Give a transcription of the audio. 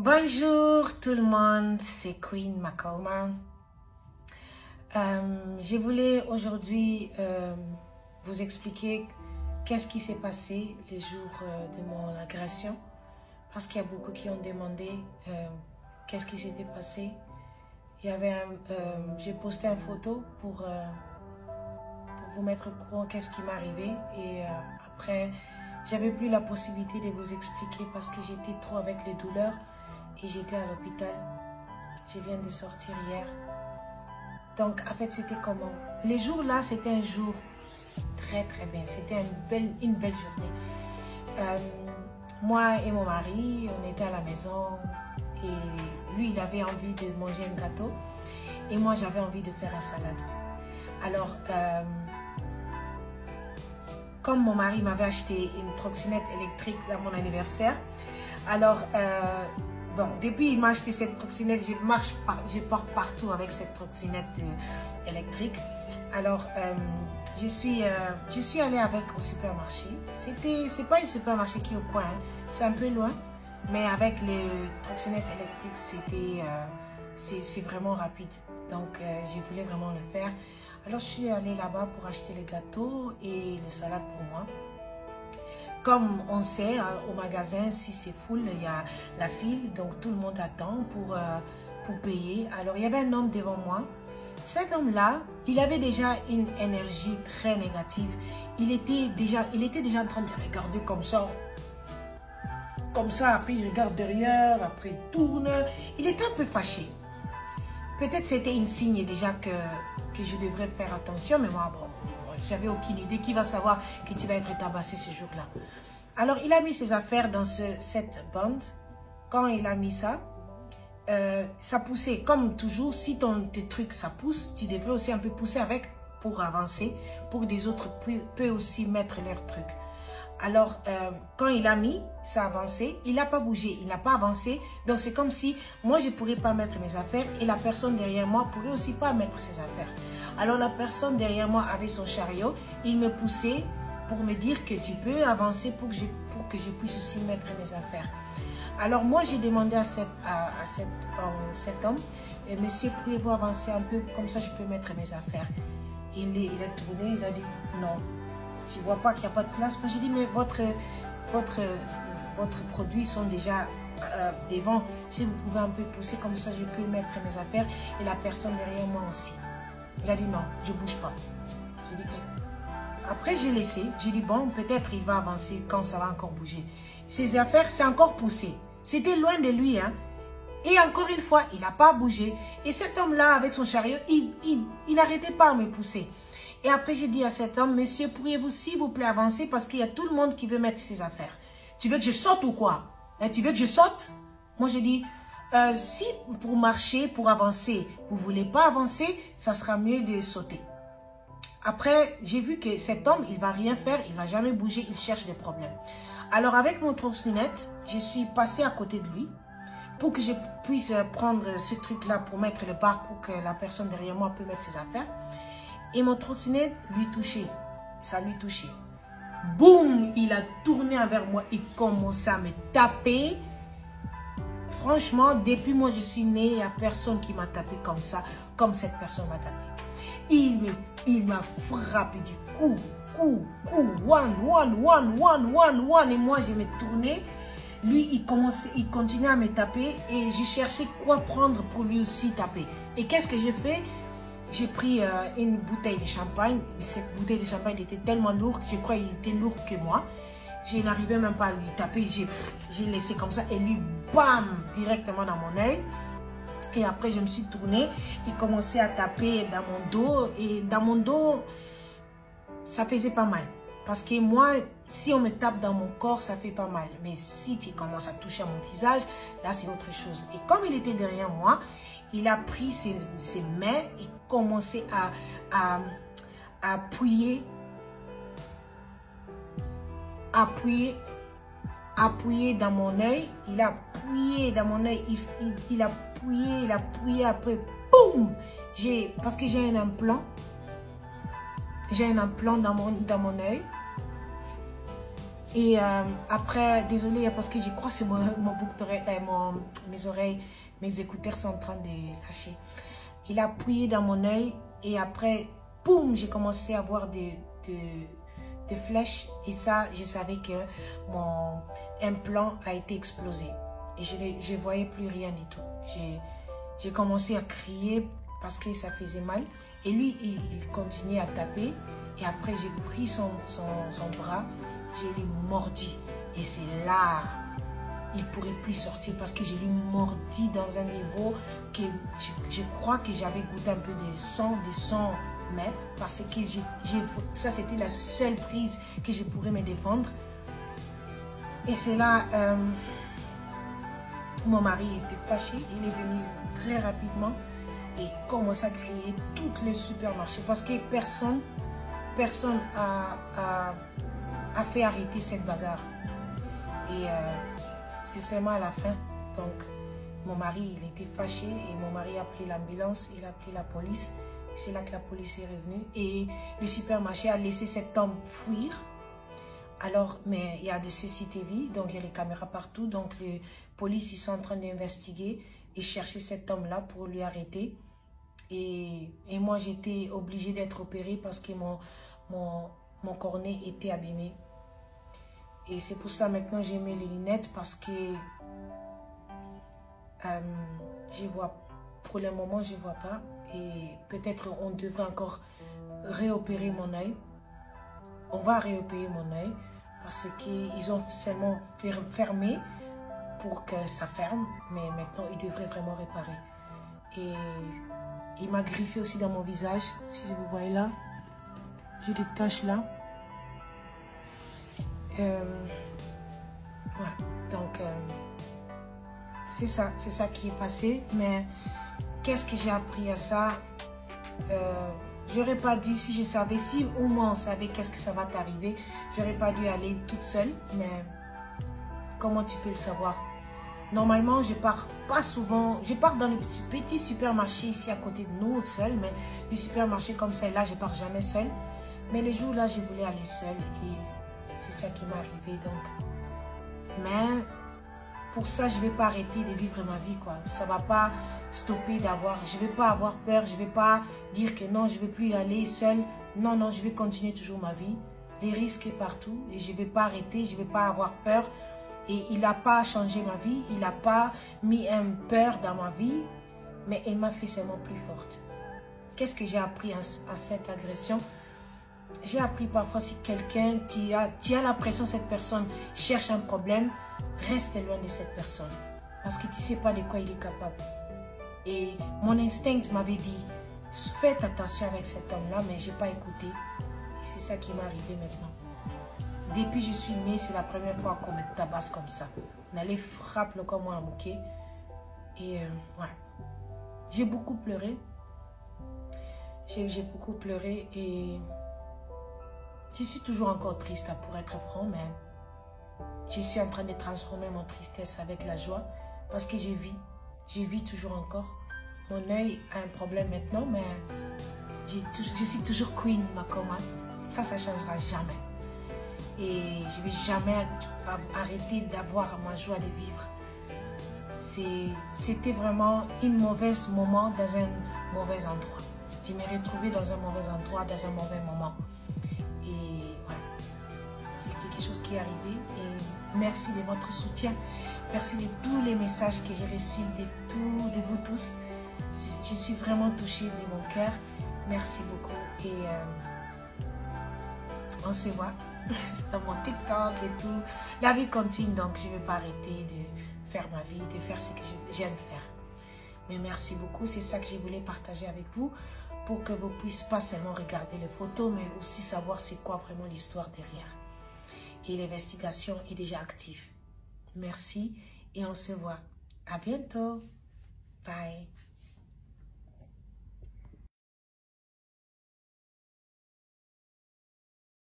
Bonjour tout le monde, c'est Queen Macalma. Je voulais aujourd'hui vous expliquer qu'est-ce qui s'est passé les jours de mon agression. Parce qu'il y a beaucoup qui ont demandé qu'est-ce qui s'était passé. J'ai posté une photo pour vous mettre au courant qu'est-ce qui m'est arrivé. Et après, j'avais plus la possibilité de vous expliquer parce que j'étais trop avec les douleurs. Et j'étais à l'hôpital. Je viens de sortir hier. Donc, en fait, c'était comment? Les jours là, c'était un jour très bien. C'était une belle journée. Moi et mon mari, on était à la maison. Et lui, il avait envie de manger un gâteau. Et moi, j'avais envie de faire une salade. Alors, comme mon mari m'avait acheté une trottinette électrique dans mon anniversaire, alors... bon, depuis il m'a acheté cette trottinette, je pars partout avec cette trottinette électrique. Alors, je suis allée avec au supermarché. C'est pas un supermarché qui est au coin, hein. C'est un peu loin. Mais avec les trottinettes électriques, c'est vraiment rapide. Donc, je voulais vraiment le faire. Alors, je suis allée là-bas pour acheter les gâteaux et le salade pour moi. Comme on sait, au magasin, si c'est full, il y a la file, donc tout le monde attend pour payer. Alors, il y avait un homme devant moi. Cet homme-là, il avait déjà une énergie très négative. Il était déjà en train de regarder comme ça. Comme ça, après il regarde derrière, après il tourne. Il était un peu fâché. Peut-être c'était un signe déjà que je devrais faire attention, mais moi, bon, j'avais aucune idée. Qui va savoir que tu vas être tabassé ce jour-là? Alors, il a mis ses affaires dans cette bande. Quand il a mis ça, ça poussait. Comme toujours, si tes trucs, ça pousse, tu devrais aussi un peu pousser avec pour avancer, pour que des autres peuvent aussi mettre leurs trucs. Alors, quand il a mis, ça a avancé. Il n'a pas bougé, il n'a pas avancé. Donc, c'est comme si moi, je ne pourrais pas mettre mes affaires et la personne derrière moi ne pourrait aussi pas mettre ses affaires. Alors, la personne derrière moi avait son chariot. Il me poussait pour me dire que tu peux avancer pour que je puisse aussi mettre mes affaires. Alors, moi, j'ai demandé à cet homme, monsieur, pourriez-vous avancer un peu, comme ça, je peux mettre mes affaires. Il a tourné, il a dit non. Tu ne vois pas qu'il n'y a pas de place. Moi, j'ai dit, mais votre produits sont déjà devant. Si vous pouvez un peu pousser, comme ça, je peux mettre mes affaires et la personne derrière moi aussi. Il a dit non, je ne bouge pas. J'ai dit, après, j'ai laissé. J'ai dit, bon, peut-être il va avancer quand ça va encore bouger. Ses affaires, c'est encore poussé. C'était loin de lui, hein. Et encore une fois, il n'a pas bougé. Et cet homme-là, avec son chariot, il n'arrêtait pas à me pousser. Et après, j'ai dit à cet homme, monsieur, pourriez-vous s'il vous plaît avancer parce qu'il y a tout le monde qui veut mettre ses affaires. Tu veux que je saute ou quoi? Hein, tu veux que je saute? Moi, j'ai dit, si pour marcher, pour avancer, vous ne voulez pas avancer, ça sera mieux de sauter. Après, j'ai vu que cet homme, il ne va rien faire, il ne va jamais bouger, il cherche des problèmes. Alors, avec mon trottinette, je suis passée à côté de lui pour que je puisse prendre ce truc-là pour mettre le bar pour que la personne derrière moi puisse mettre ses affaires. Et mon trottinette lui touchait. Ça lui touchait. Boum! Il a tourné vers moi. Il commençait à me taper. Franchement, depuis moi je suis née, il n'y a personne qui m'a tapé comme ça, comme cette personne m'a tapé. Il m'a frappé du coup, one. Et moi je me tournais. Lui, il continuait à me taper et j'ai cherché quoi prendre pour lui aussi taper. Et qu'est-ce que j'ai fait? J'ai pris une bouteille de champagne. Cette bouteille de champagne était tellement lourde, je crois qu'il était lourd que moi. Je n'arrivais même pas à lui taper. J'ai laissé comme ça et lui, bam, directement dans mon œil. Et après, je me suis tournée. Il commençait à taper dans mon dos. Et dans mon dos, ça faisait pas mal. Parce que moi, si on me tape dans mon corps, ça fait pas mal. Mais si tu commences à toucher à mon visage, là, c'est autre chose. Et comme il était derrière moi, il a pris ses mains et commençait à appuyer dans mon œil. Il a appuyé dans mon œil. Il a appuyé après. Boum! Parce que j'ai un implant. J'ai un implant dans mon œil. Et après, désolé parce que je crois que c'est mon boucle d'oreille, mes oreilles, mes écouteurs sont en train de lâcher. Il a appuyé dans mon œil et après, boum, j'ai commencé à voir des flèches. Et ça, je savais que mon implant a été explosé. Et je ne voyais plus rien du tout. J'ai commencé à crier parce que ça faisait mal. Et lui, il continuait à taper. Et après, j'ai pris son bras, je l'ai mordu. Et c'est là, il ne pourrait plus sortir parce que je l'ai mordu dans un niveau que je crois que j'avais goûté un peu de sang, mais parce que ça, c'était la seule prise que je pourrais me défendre. Et c'est là, mon mari était fâché, il est venu très rapidement et commence à crier tout le supermarché parce que personne a fait arrêter cette bagarre. Et c'est seulement à la fin. Donc, mon mari, il était fâché et mon mari a pris l'ambulance, il a pris la police. C'est là que la police est revenue et le supermarché a laissé cet homme fuir. Alors, mais il y a des CCTV, donc il y a les caméras partout. Donc, les polices, ils sont en train d'investiguer et chercher cet homme-là pour lui arrêter. Et moi, j'étais obligée d'être opérée parce que mon cornet était abîmé. Et c'est pour cela maintenant j'ai mis les lunettes parce que je vois, pour le moment, je ne vois pas. Et peut-être on devrait encore réopérer mon œil. On va réopérer mon œil parce qu'ils ont seulement fermé pour que ça ferme. Mais maintenant, ils devraient vraiment réparer. Et il m'a griffé aussi dans mon visage. Si vous voyez là, j'ai des taches là. Ouais. Donc, c'est ça qui est passé. Mais qu'est-ce que j'ai appris à ça? J'aurais pas dû, si je savais, si au moins on savait qu'est-ce que ça va t'arriver, j'aurais pas dû aller toute seule, mais comment tu peux le savoir? Normalement, je pars pas souvent, je pars dans le petit supermarché ici à côté de nous, seule, mais le supermarché comme celle-là, je pars jamais seule. Mais les jours là, je voulais aller seule et c'est ça qui m'est arrivé, donc. Mais pour ça, je vais pas arrêter de vivre ma vie, quoi. Ça va pas stopper d'avoir, je vais pas avoir peur, je vais pas dire que non, je vais plus y aller seule. Non, non, je vais continuer toujours ma vie. Les risques est partout et je vais pas arrêter, je vais pas avoir peur. Et il n'a pas changé ma vie, il n'a pas mis une peur dans ma vie, mais il m'a fait seulement plus forte. Qu'est-ce que j'ai appris à cette agression? J'ai appris parfois si quelqu'un, tu as l'impression que cette personne cherche un problème, reste loin de cette personne. Parce que tu ne sais pas de quoi il est capable. Et mon instinct m'avait dit, faites attention avec cet homme-là, mais je n'ai pas écouté. Et c'est ça qui m'est arrivé maintenant. Depuis que je suis née, c'est la première fois qu'on me tabasse comme ça. On allait frapper comme moi à moquer. Et ouais. J'ai beaucoup pleuré. J'ai beaucoup pleuré et je suis toujours encore triste pour être franc, mais je suis en train de transformer mon tristesse avec la joie parce que je vis toujours encore. Mon œil a un problème maintenant, mais je suis toujours Queen Makoma. Ça ne changera jamais. Et je ne vais jamais arrêter d'avoir ma joie de vivre. C'était vraiment un mauvais moment dans un mauvais endroit. Je me retrouvais dans un mauvais endroit, dans un mauvais moment. Et ouais, c'est quelque chose qui est arrivé. Et merci de votre soutien. Merci de tous les messages que j'ai reçus de vous tous. Je suis vraiment touchée de mon cœur. Merci beaucoup. Et on se voit dans mon TikTok et tout. La vie continue, donc je ne vais pas arrêter de faire ma vie, de faire ce que j'aime faire. Mais merci beaucoup. C'est ça que je voulais partager avec vous pour que vous puissiez pas seulement regarder les photos, mais aussi savoir c'est quoi vraiment l'histoire derrière. Et l'investigation est déjà active. Merci et on se voit. À bientôt. Bye.